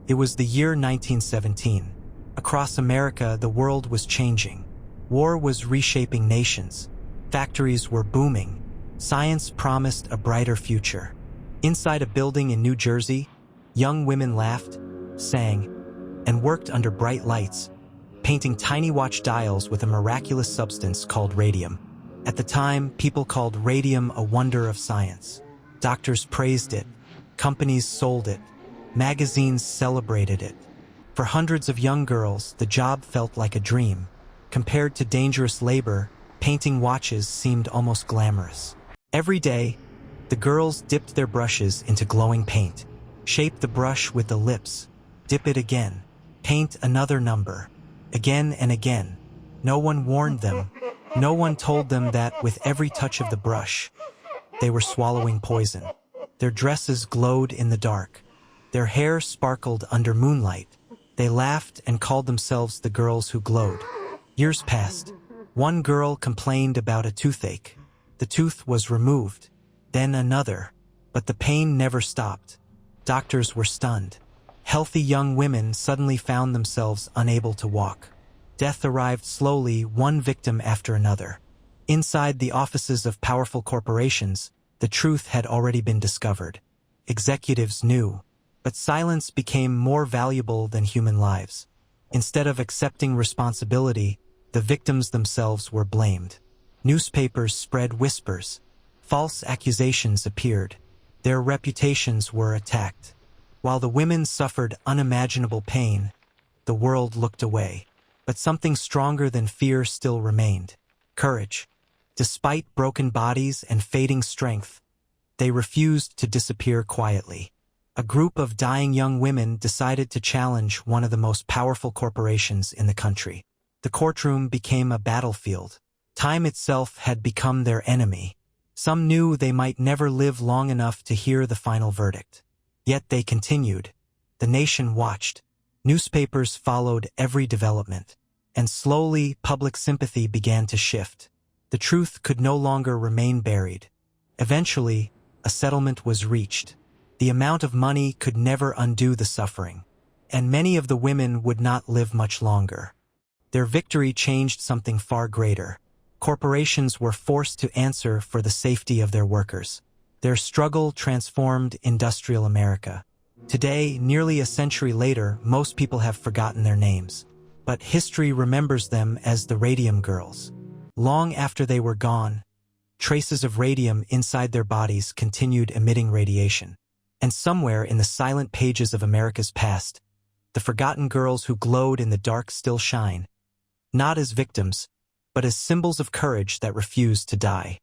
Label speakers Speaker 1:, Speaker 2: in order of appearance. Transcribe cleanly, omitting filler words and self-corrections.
Speaker 1: It was the year 1917. Across America, the world was changing. War was reshaping nations. Factories were booming. Science promised a brighter future. Inside a building in New Jersey, young women laughed, sang, and worked under bright lights, painting tiny watch dials with a miraculous substance called radium. At the time, people called radium a wonder of science. Doctors praised it. Companies sold it. Magazines celebrated it. For hundreds of young girls, the job felt like a dream. Compared to dangerous labor, painting watches seemed almost glamorous. Every day, the girls dipped their brushes into glowing paint. Shape the brush with the lips. Dip it again. Paint another number. Again and again. No one warned them. No one told them that with every touch of the brush, they were swallowing poison. Their dresses glowed in the dark. Their hair sparkled under moonlight. They laughed and called themselves the girls who glowed. Years passed. One girl complained about a toothache. The tooth was removed. Then another. But the pain never stopped. Doctors were stunned. Healthy young women suddenly found themselves unable to walk. Death arrived slowly, one victim after another. Inside the offices of powerful corporations, the truth had already been discovered. Executives knew, but silence became more valuable than human lives. Instead of accepting responsibility, the victims themselves were blamed. Newspapers spread whispers. False accusations appeared. Their reputations were attacked. While the women suffered unimaginable pain, the world looked away. But something stronger than fear still remained: courage. Despite broken bodies and fading strength, they refused to disappear quietly. A group of dying young women decided to challenge one of the most powerful corporations in the country. The courtroom became a battlefield. Time itself had become their enemy. Some knew they might never live long enough to hear the final verdict. Yet they continued. The nation watched. Newspapers followed every development. And slowly, public sympathy began to shift. The truth could no longer remain buried. Eventually, a settlement was reached. The amount of money could never undo the suffering. And many of the women would not live much longer. Their victory changed something far greater. Corporations were forced to answer for the safety of their workers. Their struggle transformed industrial America. Today, nearly a century later, most people have forgotten their names. But history remembers them as the Radium Girls. Long after they were gone, traces of radium inside their bodies continued emitting radiation. And somewhere in the silent pages of America's past, the forgotten girls who glowed in the dark still shine, not as victims, but as symbols of courage that refused to die.